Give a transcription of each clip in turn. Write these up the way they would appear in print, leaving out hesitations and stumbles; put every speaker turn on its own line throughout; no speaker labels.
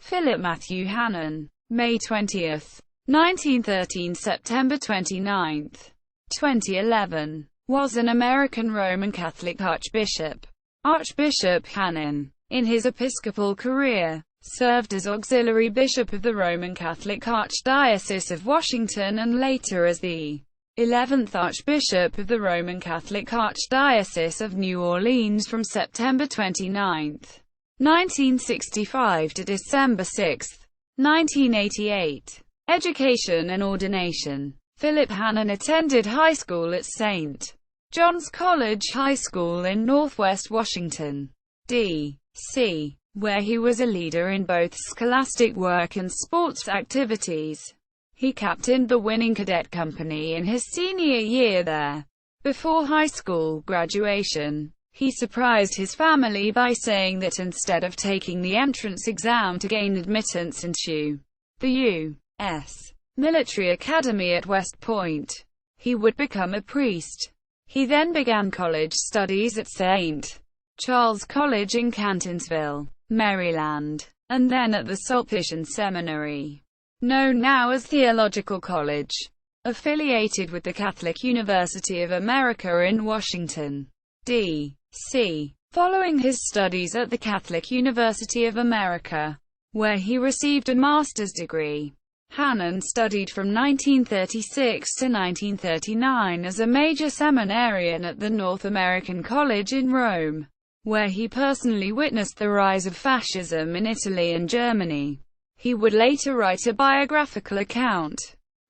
Philip Matthew Hannan, May 20, 1913 – September 29, 2011, was an American Roman Catholic archbishop. Archbishop Hannan, in his episcopal career, served as auxiliary bishop of the Roman Catholic Archdiocese of Washington and later as the 11th Archbishop of the Roman Catholic Archdiocese of New Orleans from September 29, 1965 to December 6, 1988. Education and ordination. Philip Hannan attended high school at St. John's College High School in Northwest Washington, D.C., where he was a leader in both scholastic work and sports activities. He captained the winning cadet company in his senior year there. Before high school graduation, he surprised his family by saying that instead of taking the entrance exam to gain admittance into the U.S. military academy at West Point, he would become a priest. He then began college studies at St. Charles College in Catonsville, Maryland, and then at the Sulpician Seminary, known now as Theological College, affiliated with the Catholic University of America in Washington, D.C. Following his studies at the Catholic University of America, where he received a master's degree, Hannan studied from 1936 to 1939 as a major seminarian at the North American College in Rome, where he personally witnessed the rise of fascism in Italy and Germany. He would later write a biographical account,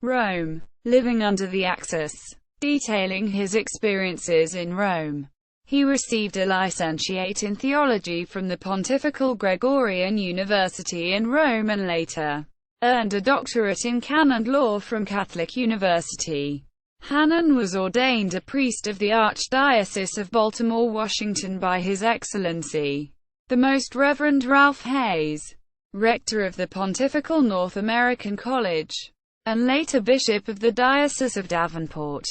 Rome, Living Under the Axis, detailing his experiences in Rome. He received a licentiate in theology from the Pontifical Gregorian University in Rome and later earned a doctorate in canon law from Catholic University. Hannan was ordained a priest of the Archdiocese of Baltimore, Washington by His Excellency, the Most Reverend Ralph Hayes, rector of the Pontifical North American College, and later bishop of the Diocese of Davenport,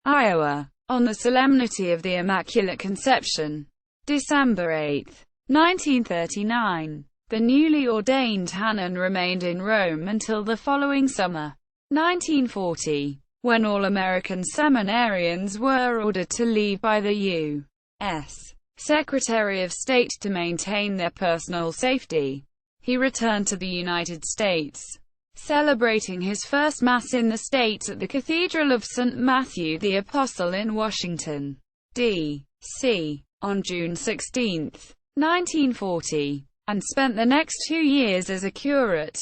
Iowa, on the Solemnity of the Immaculate Conception, December 8, 1939. The newly ordained Hannan remained in Rome until the following summer, 1940, when all American seminarians were ordered to leave by the U.S. Secretary of State to maintain their personal safety. He returned to the United States, celebrating his first Mass in the States at the Cathedral of St. Matthew the Apostle in Washington, D.C., on June 16, 1940, and spent the next 2 years as a curate,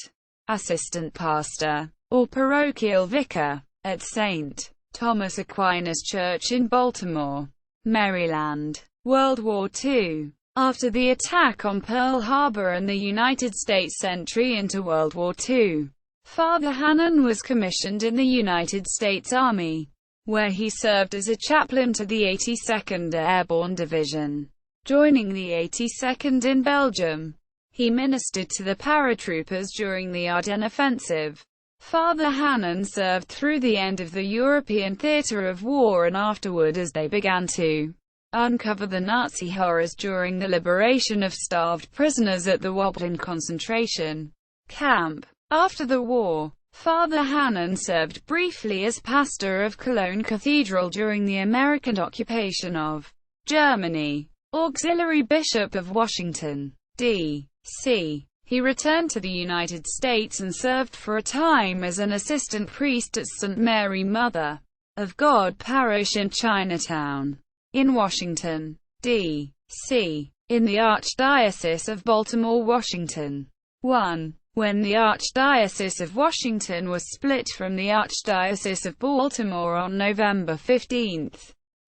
assistant pastor, or parochial vicar, at St. Thomas Aquinas Church in Baltimore, Maryland. World War II. After the attack on Pearl Harbor and the United States' entry into World War II, Father Hannan was commissioned in the United States Army, where he served as a chaplain to the 82nd Airborne Division. Joining the 82nd in Belgium, he ministered to the paratroopers during the Ardennes Offensive. Father Hannan served through the end of the European theater of war and afterward as they began to uncover the Nazi horrors during the liberation of starved prisoners at the Wöblin concentration camp. After the war, Father Hannan served briefly as pastor of Cologne Cathedral during the American occupation of Germany, auxiliary bishop of Washington, D.C. He returned to the United States and served for a time as an assistant priest at St. Mary Mother of God Parish in Chinatown, in Washington, D.C., in the Archdiocese of Baltimore, Washington. 1. When the Archdiocese of Washington was split from the Archdiocese of Baltimore on November 15,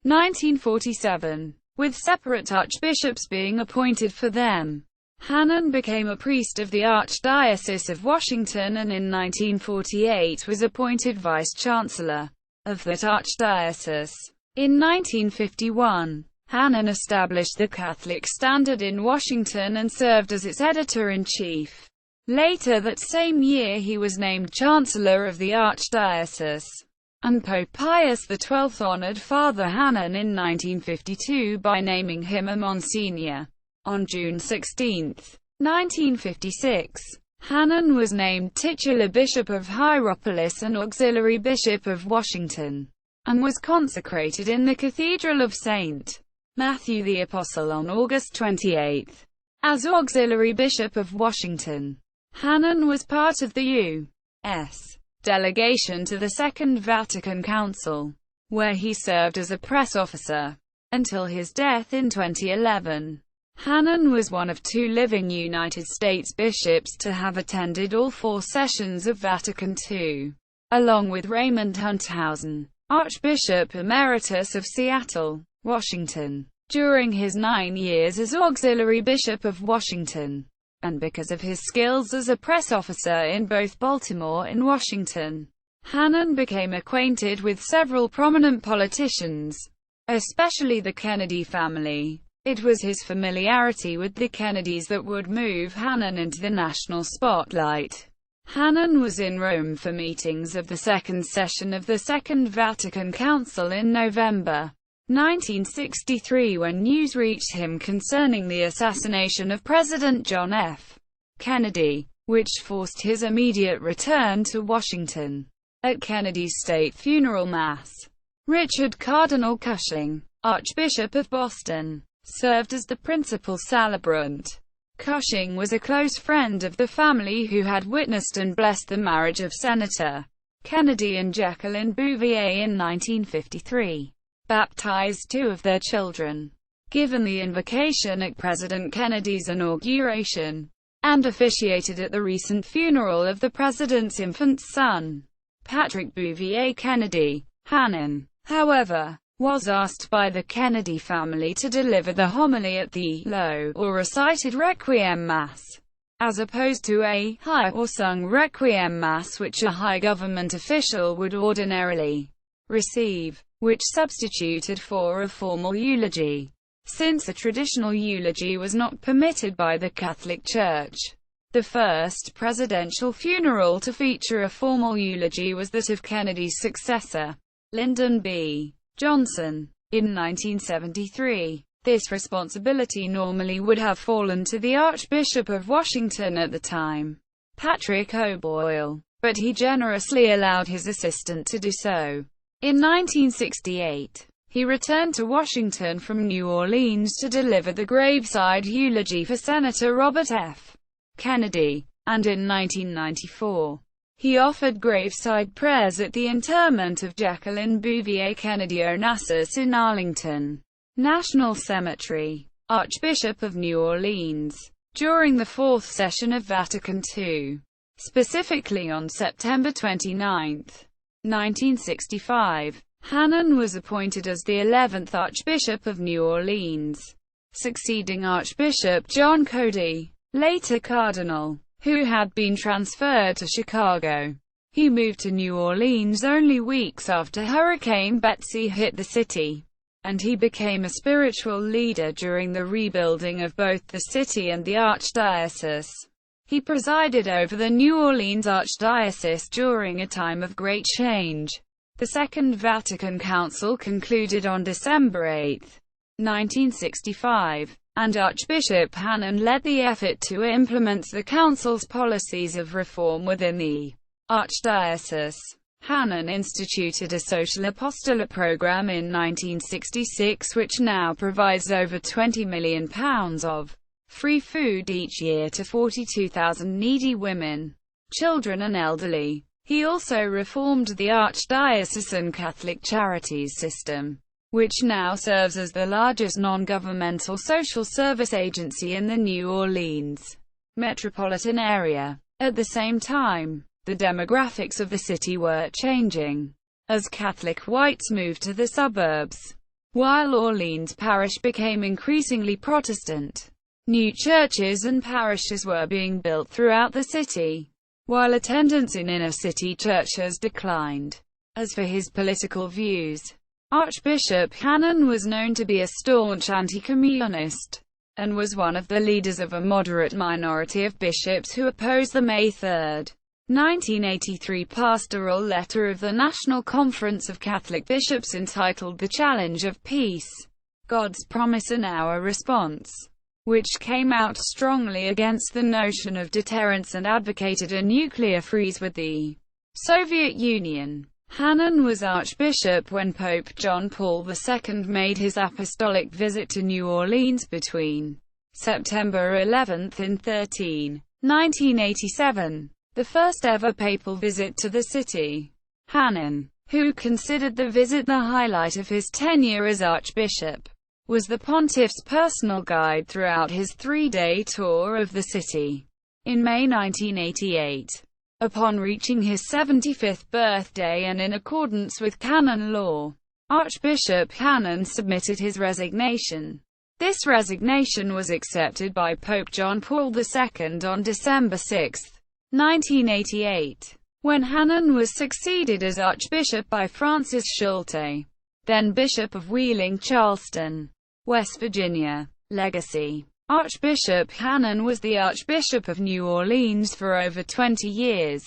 1947, with separate archbishops being appointed for them, Hannan became a priest of the Archdiocese of Washington and in 1948 was appointed vice-chancellor of that archdiocese. In 1951, Hannan established the Catholic Standard in Washington and served as its editor-in-chief. Later that same year he was named Chancellor of the Archdiocese, and Pope Pius XII honored Father Hannan in 1952 by naming him a Monsignor. On June 16, 1956, Hannan was named titular Bishop of Hierapolis and Auxiliary Bishop of Washington, and was consecrated in the Cathedral of St. Matthew the Apostle on August 28. As Auxiliary Bishop of Washington, Hannan was part of the U.S. delegation to the Second Vatican Council, where he served as a press officer until his death in 2011. Hannan was one of two living United States bishops to have attended all 4 sessions of Vatican II, along with Raymond Hunthausen, Archbishop Emeritus of Seattle, Washington, during his 9 years as Auxiliary Bishop of Washington, and because of his skills as a press officer in both Baltimore and Washington. Hannan became acquainted with several prominent politicians, especially the Kennedy family. It was his familiarity with the Kennedys that would move Hannan into the national spotlight. Hannan was in Rome for meetings of the second session of the Second Vatican Council in November 1963 when news reached him concerning the assassination of President John F. Kennedy, which forced his immediate return to Washington. At Kennedy's state funeral mass, Richard Cardinal Cushing, Archbishop of Boston, served as the principal celebrant. Cushing was a close friend of the family who had witnessed and blessed the marriage of Senator Kennedy and Jacqueline Bouvier in 1953, baptized 2 of their children, given the invocation at President Kennedy's inauguration, and officiated at the recent funeral of the president's infant son, Patrick Bouvier Kennedy. Hannan, however, was asked by the Kennedy family to deliver the homily at the low or recited Requiem Mass, as opposed to a high or sung Requiem Mass which a high government official would ordinarily receive, which substituted for a formal eulogy, since a traditional eulogy was not permitted by the Catholic Church. The first presidential funeral to feature a formal eulogy was that of Kennedy's successor, Lyndon B. Johnson, in 1973. This responsibility normally would have fallen to the Archbishop of Washington at the time, Patrick O'Boyle, but he generously allowed his assistant to do so. In 1968, he returned to Washington from New Orleans to deliver the graveside eulogy for Senator Robert F. Kennedy, and in 1994, he offered graveside prayers at the interment of Jacqueline Bouvier Kennedy Onassis in Arlington National Cemetery, Archbishop of New Orleans, during the 4th session of Vatican II. Specifically on September 29, 1965, Hannan was appointed as the 11th Archbishop of New Orleans, succeeding Archbishop John Cody, later Cardinal, who had been transferred to Chicago. He moved to New Orleans only weeks after Hurricane Betsy hit the city, and he became a spiritual leader during the rebuilding of both the city and the Archdiocese. He presided over the New Orleans Archdiocese during a time of great change. The Second Vatican Council concluded on December 8, 1965. And Archbishop Hannan led the effort to implement the Council's policies of reform within the Archdiocese. Hannan instituted a social apostolate program in 1966 which now provides over £20 million of free food each year to 42,000 needy women, children and elderly. He also reformed the Archdiocesan Catholic Charities system, which now serves as the largest non-governmental social service agency in the New Orleans metropolitan area. At the same time, the demographics of the city were changing, as Catholic whites moved to the suburbs, while Orleans Parish became increasingly Protestant. New churches and parishes were being built throughout the city, while attendance in inner-city churches declined. As for his political views, Archbishop Hannan was known to be a staunch anti-communist, and was one of the leaders of a moderate minority of bishops who opposed the May 3, 1983 pastoral letter of the National Conference of Catholic Bishops entitled The Challenge of Peace, God's Promise and Our Response. which came out strongly against the notion of deterrence and advocated a nuclear freeze with the Soviet Union. Hannan was archbishop when Pope John Paul II made his apostolic visit to New Orleans between September 11 and 13, 1987, the first ever papal visit to the city. Hannan, who considered the visit the highlight of his tenure as archbishop, was the pontiff's personal guide throughout his three-day tour of the city. In May 1988, upon reaching his 75th birthday and in accordance with canon law, Archbishop Hannan submitted his resignation. This resignation was accepted by Pope John Paul II on December 6, 1988, when Hannan was succeeded as archbishop by Francis Schulte, then Bishop of Wheeling, Charleston, West Virginia. Legacy. Archbishop Hannan was the Archbishop of New Orleans for over 20 years.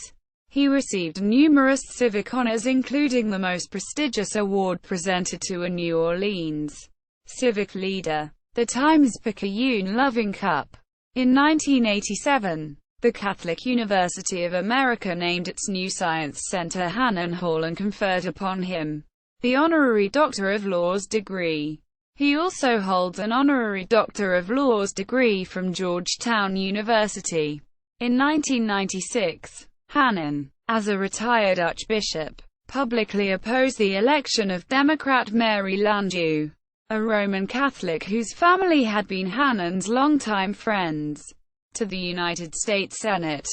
He received numerous civic honors, including the most prestigious award presented to a New Orleans civic leader, the Times-Picayune Loving Cup. In 1987, the Catholic University of America named its new science center Hannan Hall and conferred upon him the Honorary Doctor of Laws degree. He also holds an Honorary Doctor of Laws degree from Georgetown University. In 1996, Hannan, as a retired archbishop, publicly opposed the election of Democrat Mary Landrieu, a Roman Catholic whose family had been Hannan's longtime friends, to the United States Senate,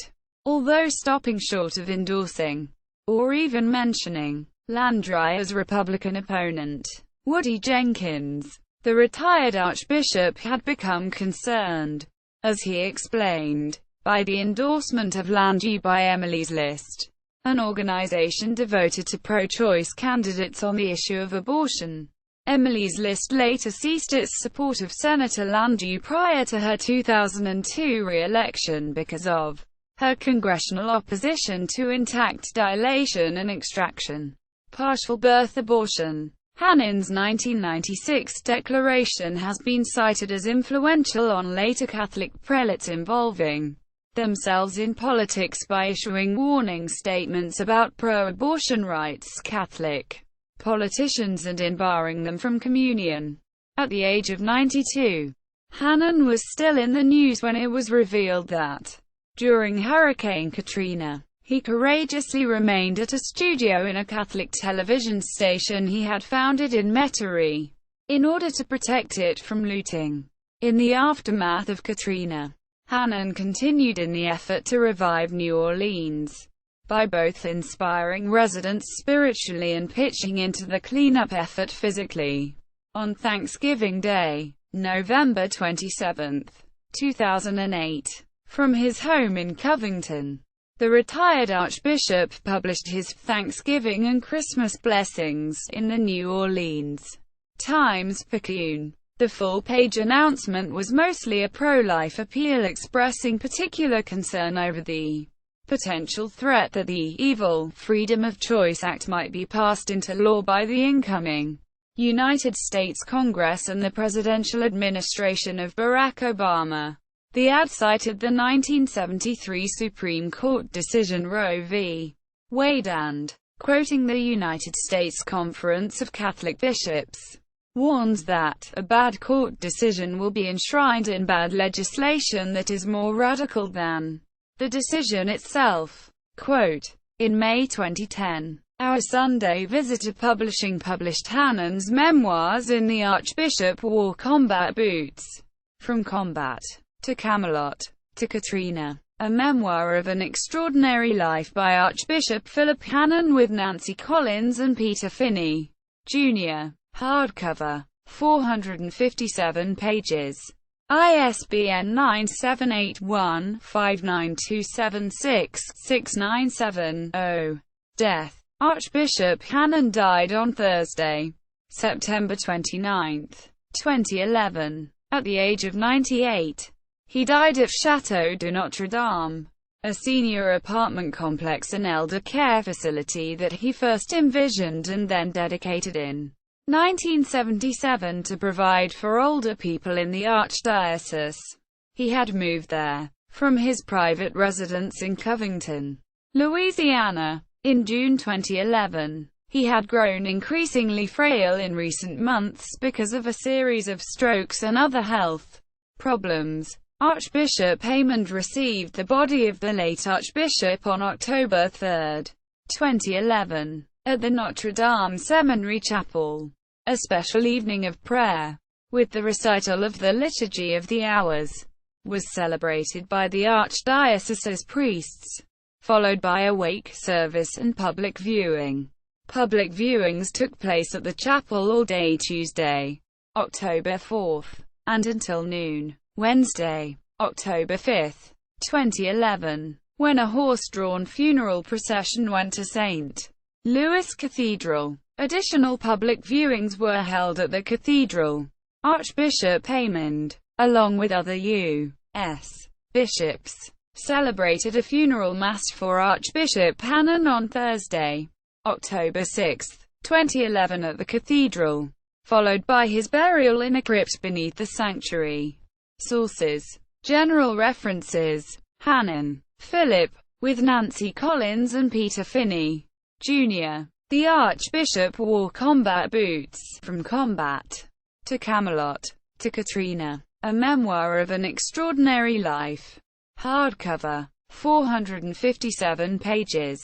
although stopping short of endorsing, or even mentioning, Landrieu's Republican opponent, Woody Jenkins. The retired archbishop had become concerned, as he explained, by the endorsement of Landrieu by Emily's List, an organization devoted to pro-choice candidates on the issue of abortion. Emily's List later ceased its support of Senator Landrieu prior to her 2002 re-election because of her congressional opposition to intact dilation and extraction, partial birth abortion. Hannan's 1996 declaration has been cited as influential on later Catholic prelates involving themselves in politics by issuing warning statements about pro-abortion rights Catholic politicians and in barring them from communion. At the age of 92, Hannan was still in the news when it was revealed that, during Hurricane Katrina, he courageously remained at a studio in a Catholic television station he had founded in Metairie, in order to protect it from looting. In the aftermath of Katrina, Hannan continued in the effort to revive New Orleans, by both inspiring residents spiritually and pitching into the cleanup effort physically. On Thanksgiving Day, November 27, 2008, from his home in Covington, the retired archbishop published his Thanksgiving and Christmas blessings in the New Orleans Times-Picayune. The full-page announcement was mostly a pro-life appeal expressing particular concern over the potential threat that the evil Freedom of Choice Act might be passed into law by the incoming United States Congress and the presidential administration of Barack Obama. The ad cited the 1973 Supreme Court decision Roe v. Wade and, quoting the United States Conference of Catholic Bishops, warns that a bad court decision will be enshrined in bad legislation that is more radical than the decision itself. Quote, in May 2010, Our Sunday Visitor Publishing published Hannan's memoirs in the Archbishop Wore Combat Boots, From Combat to Camelot to Katrina, a memoir of an extraordinary life by Archbishop Philip Hannan with Nancy Collins and Peter Finney, Jr., hardcover, 457 pages. ISBN 978-1-59276-697-0. Death. Archbishop Hannan died on Thursday, September 29, 2011, at the age of 98. He died at Château de Notre Dame, a senior apartment complex and elder care facility that he first envisioned and then dedicated in 1977 to provide for older people in the Archdiocese. He had moved there from his private residence in Covington, Louisiana. In June 2011, he had grown increasingly frail in recent months because of a series of strokes and other health problems. Archbishop Hammond received the body of the late Archbishop on October 3, 2011, at the Notre Dame Seminary Chapel. A special evening of prayer, with the recital of the Liturgy of the Hours, was celebrated by the Archdiocese's priests, followed by a wake service and public viewing. Public viewings took place at the chapel all day Tuesday, October 4, and until noon, Wednesday, October 5, 2011, when a horse-drawn funeral procession went to St. Louis Cathedral. Additional public viewings were held at the cathedral. Archbishop Hammond, along with other U.S. bishops, celebrated a funeral mass for Archbishop Hannan on Thursday, October 6, 2011 at the cathedral, followed by his burial in a crypt beneath the sanctuary. Sources: General references. Hannan, Philip, with Nancy Collins and Peter Finney, Jr. The Archbishop wore combat boots, From Combat to Camelot to Katrina, a memoir of an extraordinary life. Hardcover, 457 pages.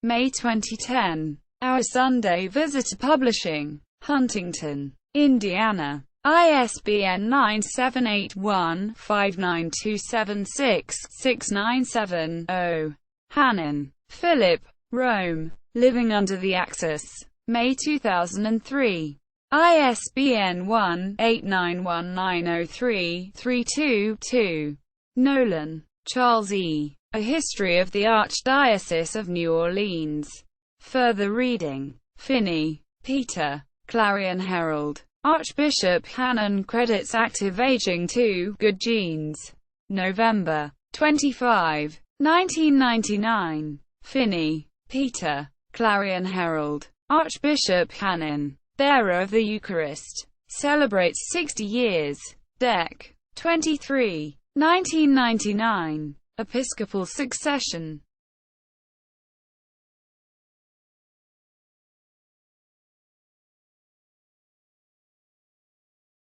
May 2010. Our Sunday Visitor Publishing, Huntington, Indiana. ISBN 978-1-59276-697-0. Hannan, Philip, Rome, Living Under the Axis. May 2003. ISBN 1-891903-32-2. Nolan, Charles E. A History of the Archdiocese of New Orleans. Further reading. Finney, Peter. Clarion Herald. Archbishop Hannan credits active aging to good genes. November 25, 1999. Finney, Peter. Clarion Herald. Archbishop Hannan, bearer of the Eucharist, celebrates 60 years. Dec. 23, 1999. Episcopal succession.